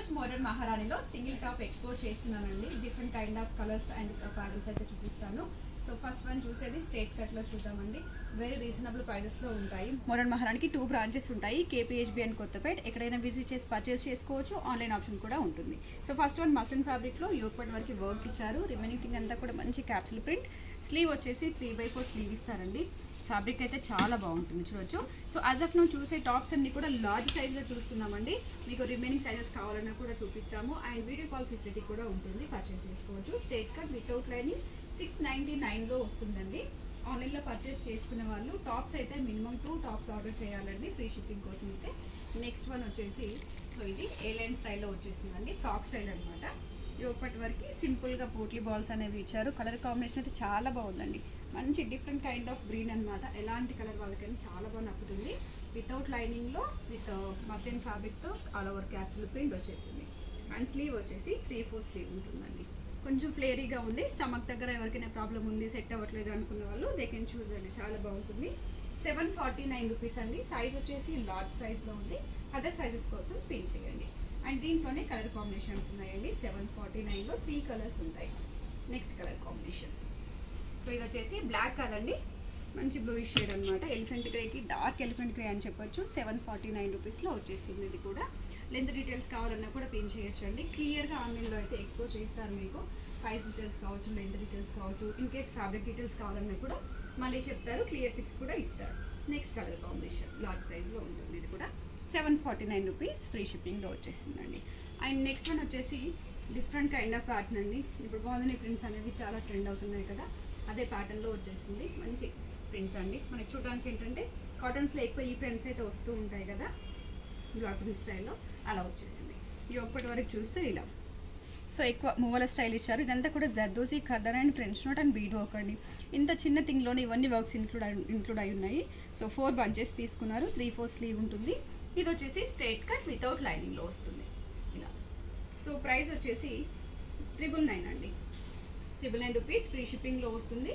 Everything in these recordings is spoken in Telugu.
ఈరోజు మోడర్న్ మహారాణిలో సింగిల్ టాప్ ఎక్స్పోర్ట్ చేస్తున్నానండి. Different kind of colours and patterns అయితే చూపిస్తాను. సో ఫస్ట్ వన్ చూసేది స్ట్రేట్ కట్లో చూద్దామండి. వెరీ రీజనబుల్ ప్రైజెస్లో ఉంటాయి. మోడర్న్ మహారాణికి 2 బ్రాంచెస్ ఉంటాయి, కేపీహెచ్బి అండ్ కొత్తపేట్. ఎక్కడైనా విజిట్ చేసి పర్చేస్ చేసుకోవచ్చు, ఆన్లైన్ ఆప్షన్ కూడా ఉంటుంది. సో ఫస్ట్ వన్ మస్లిన్ ఫ్యాబ్రిక్లో యోగపట్ వరకు వర్క్ ఇచ్చారు. రిమైనింగ్ థింగ్ అంతా కూడా మంచి క్యాప్సూల్ ప్రింట్. స్లీవ్ వచ్చేసి 3/4 స్లీవ్ ఇస్తారండి. ఫ్యాబ్రిక్ అయితే చాలా బాగుంటుంది, చూడొచ్చు. సో యాజ్ ఆఫ్ నౌ చూసే టాప్స్ అన్ని కూడా లార్జ్ సైజ్లో చూస్తున్నామండి. మీకు రిమైనింగ్ సైజెస్ కావాలన్నా కూడా చూపిస్తాము. అండ్ వీడియో కాల్ ఫెసిలిటీ కూడా ఉంటుంది, పర్చేస్ చేసుకోవచ్చు. స్ట్రేట్ కట్ వితౌట్ లైనింగ్ 699లో వస్తుందండి. ఆన్లైన్లో పర్చేస్ చేసుకునే వాళ్ళు టాప్స్ అయితే మినిమం 2 టాప్స్ ఆర్డర్ చేయాలండి, ఫ్రీ షిప్పింగ్ కోసం అయితే. నెక్స్ట్ వన్ వచ్చేసి సో ఇది ఏ లైన్ స్టైల్లో వచ్చేసిందండి, ఫ్రాక్ స్టైల్ అనమాట. యోగపట్ వరకు సింపుల్గా పోట్లీ బాల్స్ అనేవి ఇచ్చారు. కలర్ కాంబినేషన్ అయితే చాలా బాగుందండి. మంచి డిఫరెంట్ కైండ్ ఆఫ్ గ్రీన్ అనమాట. ఎలాంటి కలర్ వాళ్ళకైనా చాలా బాగా నప్పుతుంది. వితౌట్ లైనింగ్లో విత్ మస్లిన్ ఫ్యాబ్రిక్తో ఆల్ ఓవర్ క్యాప్సూల్ ప్రింట్ వచ్చేసింది. అండ్ స్లీవ్ వచ్చేసి 3/4 స్లీవ్ ఉంటుందండి. కొంచెం ఫ్లేరీగా ఉంది. స్టమక్ దగ్గర ఎవరికైనా ప్రాబ్లం ఉంది, సెట్ అవ్వట్లేదు అనుకున్న వాళ్ళు దే కెన్ చూస్ అండి, చాలా బాగుంటుంది. 749 రూపీస్ అండి. సైజ్ వచ్చేసి లార్జ్ సైజ్లో ఉంది. అదర్ సైజెస్ కోసం పిన్ చేయండి. అండ్ దీంట్లోనే కలర్ కాంబినేషన్స్ ఉన్నాయండి. 749లో 3 కలర్స్ ఉంటాయి. నెక్స్ట్ కలర్ కాంబినేషన్ సో ఇది వచ్చేసి బ్లాక్ కలర్ అండి, మంచి బ్లూయిష్ షేడ్ అనమాట. ఎలిఫెంట్ గ్రేకి డార్క్ ఎలిఫెంట్ గ్రే అని చెప్పొచ్చు. 749 రూపీస్లో వచ్చేస్తుంది. ఇది కూడా లెంత్ డీటెయిల్స్ కావాలన్నా కూడా పిన్ చేయొచ్చు అండి. క్లియర్గా ఆన్లైన్లో అయితే ఎక్స్పోజ్ చేస్తారు మీకు. సైజ్ డీటెయిల్స్ కావచ్చు, లెంత్ డీటెయిల్స్ కావచ్చు, ఇన్ కేస్ ఫ్యాబ్రిక్ డీటెయిల్స్ కావాలన్నా కూడా మళ్ళీ చెప్తారు, క్లియర్ పిక్స్ కూడా ఇస్తారు. నెక్స్ట్ కలర్ కాంబినేషన్ లార్జ్ సైజ్లో ఉంటుంది. ఇది కూడా 749 రూపీస్ ఫ్రీ షిప్పింగ్లో వచ్చేసిందండి. అండ్ నెక్స్ట్ వన్ వచ్చేసి డిఫరెంట్ కైండ్ ఆఫ్ ప్యాటర్న్ అండి. ఇప్పుడు బాగుంది ప్రింట్స్ అనేవి చాలా ట్రెండ్ అవుతున్నాయి కదా, అదే ప్యాటర్న్లో వచ్చేసింది. మంచి ప్రింట్స్ అండి. మనకి చూడడానికి ఏంటంటే కాటన్స్లో ఎక్కువ ఈ ప్రింట్స్ అయితే వస్తూ ఉంటాయి కదా, బ్లాక్ ప్రింట్ స్టైల్లో అలా వచ్చేసింది. యోగపట్ వరకు చూస్తే ఇలా సో ఎక్కువ మూవల స్టైల్ ఇచ్చారు. ఇదంతా కూడా zardozi khaddar and French note and bead work అండి. ఇంత చిన్న థింగ్లోనే ఇవన్నీ వర్క్స్ ఇంక్లూడ్ అయి ఉన్నాయి. సో 4 బంచెస్ తీసుకున్నారు. 3/4 స్లీవ్ ఉంటుంది. ఇది వచ్చేసి స్ట్రేట్ కట్ వితౌట్ లైనింగ్లో వస్తుంది ఇలా. సో ప్రైస్ వచ్చేసి 999 అండి. 999 రూపీస్ ఫ్రీ షిప్పింగ్లో వస్తుంది.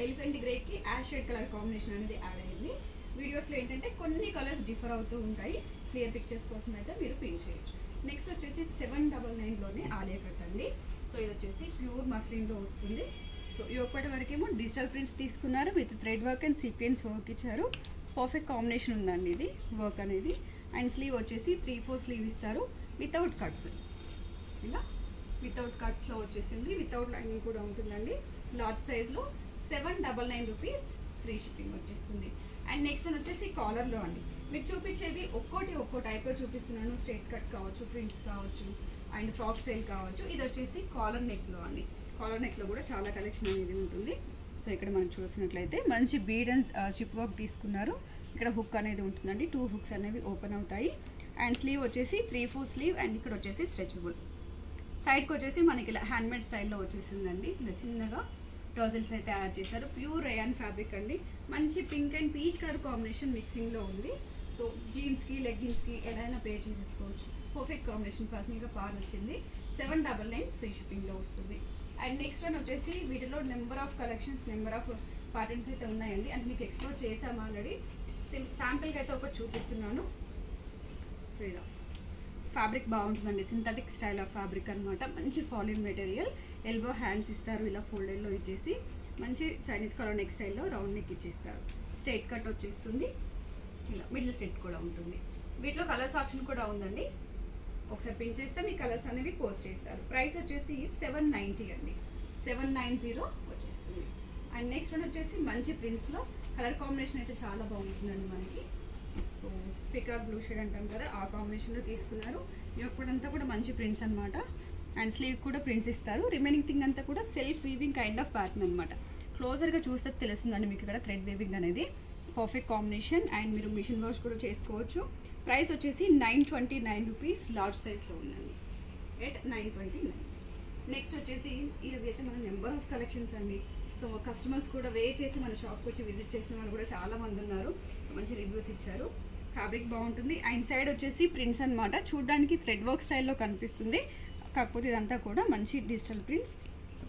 ఎలిఫెంట్ గ్రేకి యాష్ షేడ్ కలర్ కాంబినేషన్ అనేది యాడ్ అయ్యింది. వీడియోస్లో ఏంటంటే కొన్ని కలర్స్ డిఫర్ అవుతూ ఉంటాయి. క్లియర్ పిక్చర్స్ కోసం అయితే మీరు పిన్ చేయొచ్చు. నెక్స్ట్ వచ్చేసి 799లోనే ఆలియా కట్ అండి. సో ఇది వచ్చేసి ప్యూర్ మస్లిన్లో వస్తుంది. సో యోగపట్ వరకేమో డిజిటల్ ప్రింట్స్ తీసుకున్నారు, with thread work and sequence work ఇచ్చారు. పర్ఫెక్ట్ కాంబినేషన్ ఉందండి ఇది వర్క్ అనేది. అండ్ స్లీవ్ వచ్చేసి 3/4 స్లీవ్ ఇస్తారు, వితౌట్ కట్స్. ఇలా వితౌట్ కట్స్లో వచ్చేసింది. వితౌట్ లైనింగ్ కూడా ఉంటుందండి. లార్జ్ సైజ్లో 799 రూపీస్ ఫ్రీ షిప్పింగ్ వచ్చేస్తుంది. అండ్ నెక్స్ట్ వన్ వచ్చేసి కాలర్లో అండి. మీకు చూపించేవి ఒక్కో టైప్లో చూపిస్తున్నాను. స్ట్రేట్ కట్ కావచ్చు, ప్రింట్స్ కావచ్చు, అండ్ ఫ్రాక్ స్టైల్ కావచ్చు. ఇది వచ్చేసి కాలర్ నెక్లో అండి. కాలర్ నెక్లో కూడా చాలా కలెక్షన్ అనేది ఉంటుంది. సో ఇక్కడ మనం చూసినట్లయితే మంచి బీడ్ అండ్ చిప్ వర్క్ తీసుకున్నారు. ఇక్కడ హుక్ అనేది ఉంటుందండి. 2 హుక్స్ అనేవి ఓపెన్ అవుతాయి. అండ్ స్లీవ్ వచ్చేసి 3/4 స్లీవ్. అండ్ ఇక్కడ వచ్చేసి స్ట్రెచబుల్. సైడ్కి వచ్చేసి మనకి ఇలా హ్యాండ్మేడ్ స్టైల్లో వచ్చేసిందండి. ఇలా చిన్నగా ట్రౌజల్స్ అయితే యాడ్ చేశారు. ప్యూర్ రేయాన్ ఫ్యాబ్రిక్ అండి. మంచి pink and peach colour combination మిక్సింగ్లో ఉంది. సో జీన్స్కి, లెగ్గిన్స్కి ఎలా పే చేసేసుకోవచ్చు. Perfect combination. పర్సనల్గా బాగా నచ్చింది. 799 ఫ్రీ షిప్పింగ్లో వస్తుంది. అండ్ నెక్స్ట్ వన్ వచ్చేసి వీటిలో number of collections, number of patterns అయితే ఉన్నాయండి. అంటే మీకు ఎక్స్ప్లోర్ చేసాము ఆల్రెడీ. శాంపిల్కి అయితే ఒకటి చూపిస్తున్నాను. సో ఇలా ఫ్యాబ్రిక్ బాగుంటుందండి. సింథటిక్ స్టైల్ ఆఫ్ ఫ్యాబ్రిక్ అనమాట. మంచి ఫాలిన్ మెటీరియల్. ఎల్బో హ్యాండ్స్ ఇస్తారు ఇలా ఫోల్డెడ్లో ఇచ్చేసి. మంచి చైనీస్ కలర్ నెక్ స్టైల్లో రౌండ్ నెక్ ఇచ్చేస్తారు. స్ట్రైట్ కట్ వచ్చేస్తుంది. ఇలా మిడిల్ సెట్ కూడా ఉంటుంది. వీటిలో కలర్స్ ఆప్షన్ కూడా ఉందండి. ఒకసారి పిన్ చేస్తే మీ కలర్స్ అనేవి పోస్ట్ చేస్తారు. ప్రైస్ వచ్చేసి 790 అండి. 790 వచ్చేస్తుంది. అండ్ నెక్స్ట్ వన్ వచ్చేసి మంచి ప్రింట్స్లో కలర్ కాంబినేషన్ అయితే చాలా బాగుంటుందండి మనకి. సో పికాక్ బ్లూ షేడ్ అంటాం కదా, ఆ కాంబినేషన్లో తీసుకున్నారు. ఇప్పుడంతా కూడా మంచి ప్రింట్స్ అనమాట. అండ్ స్లీవ్ కూడా ప్రింట్స్ ఇస్తారు. రిమైనింగ్ థింగ్ అంతా కూడా self weaving kind of pattern అనమాట. క్లోజర్గా చూస్తే తెలుస్తుందండి మీకు ఇక్కడ థ్రెడ్ వీవింగ్ అనేది. Perfect combination. అండ్ మీరు మిషన్ వాష్ కూడా చేసుకోవచ్చు. ప్రైస్ వచ్చేసి 929 రూపీస్ లార్జ్ సైజ్లో ఉందండి. 929. నెక్స్ట్ వచ్చేసి ఇది అయితే మన నెంబర్ ఆఫ్ కలెక్షన్స్ అండి. సో కస్టమర్స్ కూడా చేసి మన షాప్కి వచ్చి విజిట్ చేసిన వాళ్ళు కూడా చాలా మంది ఉన్నారు. సో మంచి రివ్యూస్ ఇచ్చారు. ఫ్యాబ్రిక్ బాగుంటుంది. అండ్ సైడ్ వచ్చేసి ప్రింట్స్ అనమాట. చూడడానికి థ్రెడ్ వర్క్ స్టైల్లో కనిపిస్తుంది, కాకపోతే ఇదంతా కూడా మంచి డిజిటల్ ప్రింట్స్.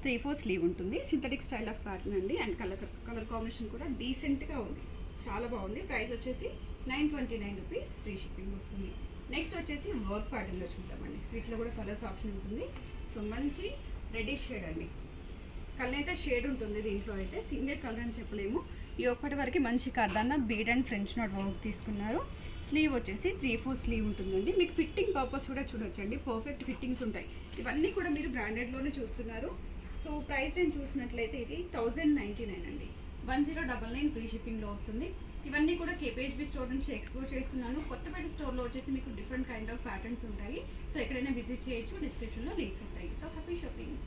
3/4 స్లీవ్ ఉంటుంది. సింథటిక్ స్టైల్ ఆఫ్ ప్యాటర్న్ అండి. అండ్ కలర్ కాంబినేషన్ కూడా డీసెంట్గా ఉంది, చాలా బాగుంది. ప్రైస్ వచ్చేసి 929 రూపీస్ ఫ్రీ షిప్పింగ్ వస్తుంది. నెక్స్ట్ వచ్చేసి వర్క్ ప్యాటర్న్లో చూద్దామండి. వీటిలో కూడా కలర్స్ ఆప్షన్ ఉంటుంది. సో మంచి రెడ్డిష్ షేడ్ అండి. కలర్ అయితే షేడ్ ఉంటుంది దీంట్లో అయితే, సింగిల్ కలర్ అని చెప్పలేము. ఈ ఒక్కటి వరకు మంచి కర్దాన్న bead and French knot work తీసుకున్నారు. స్లీవ్ వచ్చేసి 3/4 స్లీవ్ ఉంటుందండి. మీకు ఫిట్టింగ్ పర్పస్ కూడా చూడొచ్చండి, పర్ఫెక్ట్ ఫిట్టింగ్స్ ఉంటాయి. ఇవన్నీ కూడా మీరు బ్రాండెడ్లోనే చూస్తున్నారు. సో ప్రైస్ రేంజ్ చూసినట్లయితే ఇది 1099 అండి. 1099 ఫ్రీ షిప్పింగ్లో వస్తుంది. ఇవన్నీ కూడా కేపీహెచ్బీ స్టోర్ నుంచి ఎక్స్పోర్ట్ చేస్తున్నాను. కొత్తపేట స్టోర్లో వచ్చేసి మీకు డిఫరెంట్ కైండ్ ఆఫ్ ప్యాటర్న్స్ ఉంటాయి. సో ఎక్కడైనా విజిట్ చేయొచ్చు, డిస్క్రిప్షన్లో లింక్స్ ఉంటాయి. So happy shopping.